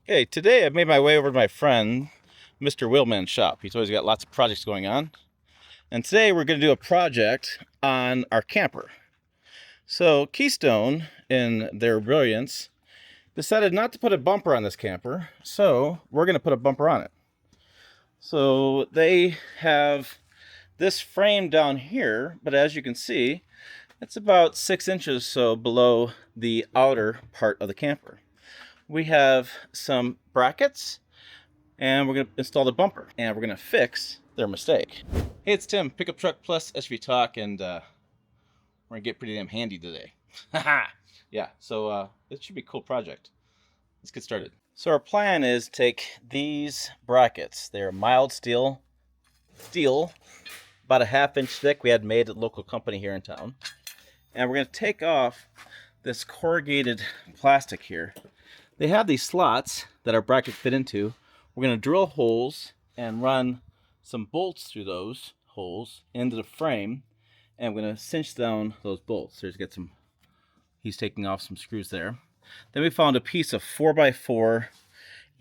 Okay, today I've made my way over to my friend, Mr. Wheelman's shop. He's always got lots of projects going on. And today we're going to do a project on our camper. So Keystone, in their brilliance, decided not to put a bumper on this camper. So we're going to put a bumper on it. So they have this frame down here, but as you can see, it's about 6 inches or so below the outer part of the camper. We have some brackets, and we're going to install the bumper, and we're going to fix their mistake. Hey, it's Tim, Pickup Truck Plus SUV Talk, and we're going to get pretty damn handy today. Yeah, so it should be a cool project. Let's get started. So our plan is to take these brackets. They're mild steel, about a 1/2 inch thick. We had made at a local company here in town. And we're going to take off this corrugated plastic here. They have these slots that our bracket fit into. We're going to drill holes and run some bolts through those holes into the frame, and we're going to cinch down those bolts. He's taking off some screws there. Then we found a piece of 4x4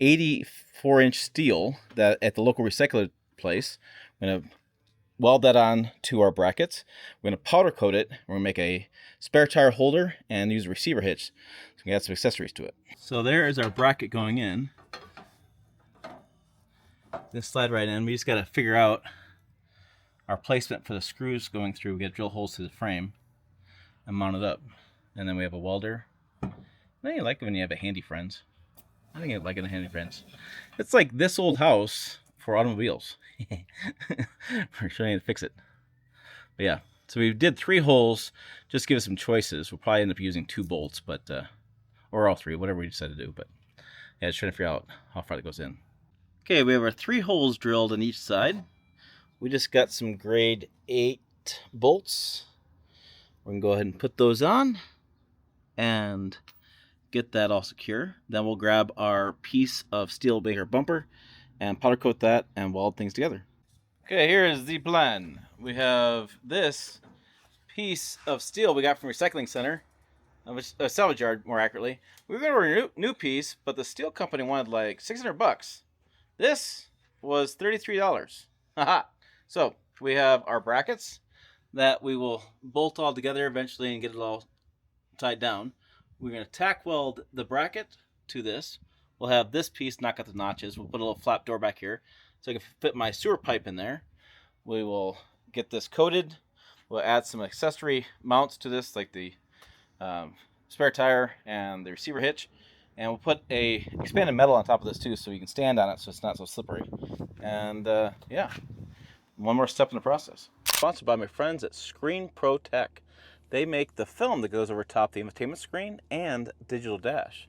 84-inch steel that at the local recycler place. We're going to weld that on to our brackets. We're going to powder coat it. We're going to make a spare tire holder and use a receiver hitch. So we can add some accessories to it. So there is our bracket going in. This slide right in. We just got to figure out our placement for the screws going through. We got to drill holes through the frame and mount it up. And then we have a welder. I think you like it when you have a handy friends. I think I like it in handy friends. It's like this old house for automobiles. We're showing you how to fix it. But yeah, so we did 3 holes. Just give us some choices. We'll probably end up using 2 bolts, but or all 3, whatever we decide to do. But yeah, just trying to figure out how far that goes in. Okay, we have our 3 holes drilled on each side. We just got some grade 8 bolts. We're gonna go ahead and put those on and get that all secure. Then we'll grab our piece of steel maker bumper and powder coat that and weld things together. Okay, here is the plan. We have this piece of steel we got from Recycling Center, a salvage yard more accurately. We were going to order a new piece, but the steel company wanted like $600. This was $33. Haha. So we have our brackets that we will bolt all together eventually and get it all tied down. We're going to tack weld the bracket to this. We'll have this piece knock out the notches. We'll put a little flap door back here so I can fit my sewer pipe in there. We will get this coated. We'll add some accessory mounts to this, like the spare tire and the receiver hitch. And we'll put a expanded metal on top of this too so you can stand on it so it's not so slippery. And yeah, one more step in the process. Sponsored by my friends at Screen Pro Tech. They make the film that goes over top the infotainment screen and digital dash.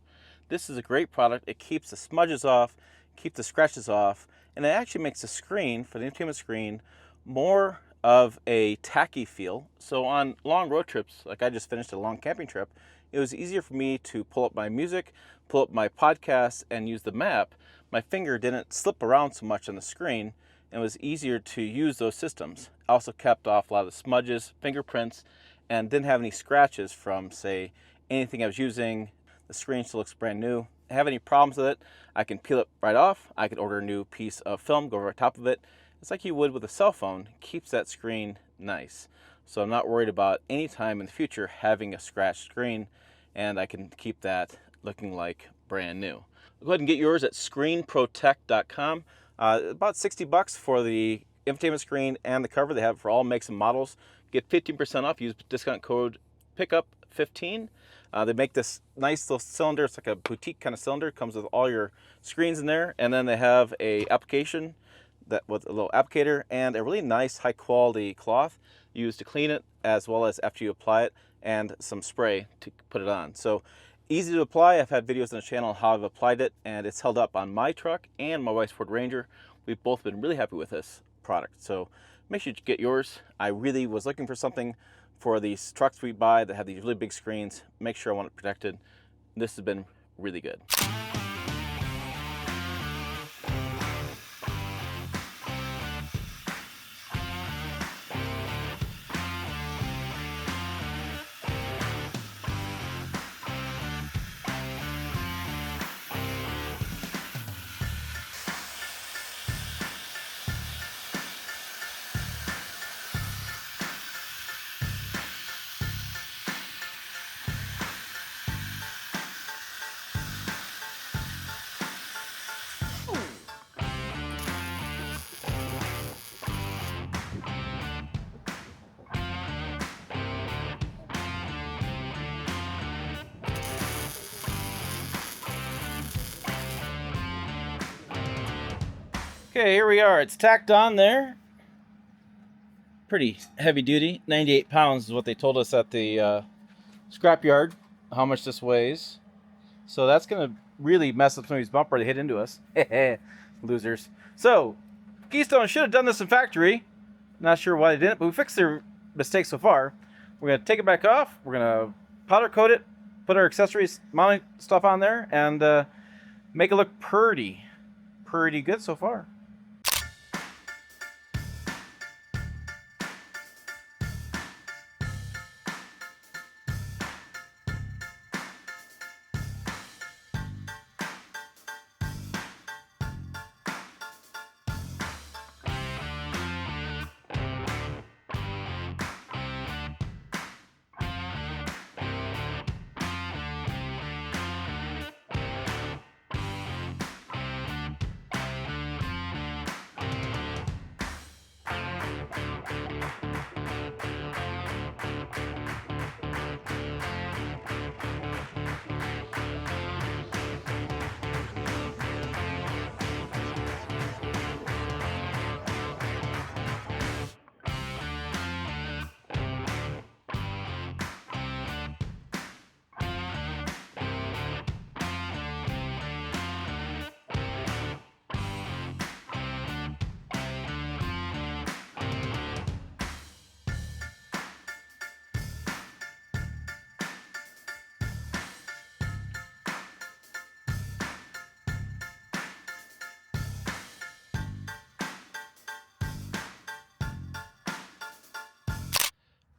This is a great product. It keeps the smudges off, keeps the scratches off, and it actually makes the screen, for the entertainment screen, more of a tacky feel. So on long road trips, like I just finished a long camping trip, it was easier for me to pull up my music, pull up my podcasts, and use the map. My finger didn't slip around so much on the screen, and it was easier to use those systems. I also kept off a lot of the smudges, fingerprints, and didn't have any scratches from, say, anything I was using. The screen still looks brand new. Have any problems with it, I can peel it right off. I can order a new piece of film, go over top of it. It's like you would with a cell phone. It keeps that screen nice. So I'm not worried about any time in the future having a scratched screen, and I can keep that looking like brand new. Go ahead and get yours at screenprotect.com. About $60 for the infotainment screen and the cover. They have it for all makes and models. Get 15% off. Use discount code PICKUP15. They make this nice little cylinder. It's like a boutique kind of cylinder. It comes with all your screens in there, and then they have a application that with a little applicator and a really nice high quality cloth used to clean it as well as after you apply it, and some spray to put it on. So easy to apply. I've had videos on the channel on how I've applied it, and it's held up on my truck and my wife's Ford Ranger. We've both been really happy with this product. So make sure you get yours. I really was looking for something for these trucks we buy that have these really big screens. Make sure I want it protected. This has been really good. Okay, here we are. It's tacked on there. Pretty heavy duty. 98 pounds is what they told us at the scrapyard, how much this weighs. So that's going to really mess up somebody's bumper to hit into us. Losers. So, Keystone should have done this in factory. Not sure why they didn't, but we fixed their mistakes so far. We're going to take it back off. We're going to powder coat it, put our accessories, mounting stuff on there, and make it look pretty good so far.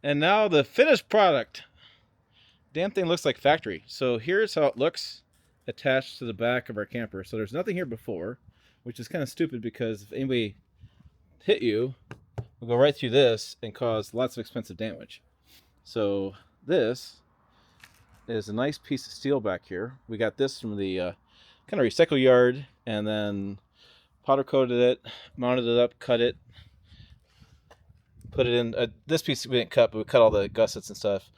And now the finished product. Damn thing looks like factory. So here's how it looks attached to the back of our camper. So there's nothing here before, which is kind of stupid because if anybody hit you, we'll go right through this and cause lots of expensive damage. So this is a nice piece of steel back here. We got this from the kind of recycle yard, and then powder coated it, mounted it up, cut it, put it in. This piece we didn't cut, but we cut all the gussets and stuff.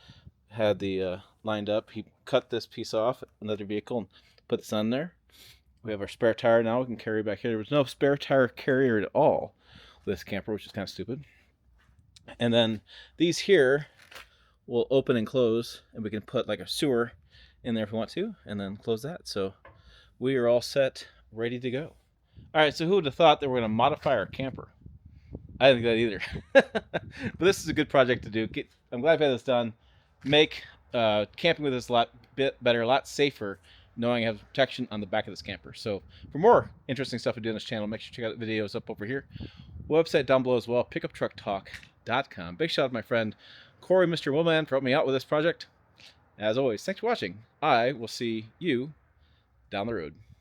Had the lined up. He cut this piece off, another vehicle, and put this on there. We have our spare tire now. We can carry back here. There was no spare tire carrier at all with this camper, which is kind of stupid. And then these here will open and close, and we can put like a sewer in there if we want to, and then close that. So we are all set, ready to go. All right, so who would have thought that we're going to modify our camper? I didn't think that either. But this is a good project to do. I'm glad I've had this done. Make camping with this a lot better, a lot safer, knowing I have protection on the back of this camper. So for more interesting stuff we do on this channel, make sure to check out the videos up over here. Website down below as well, pickuptrucktalk.com. Big shout out to my friend Corey, Mr. Woolman, for helping me out with this project. As always, thanks for watching. I will see you down the road.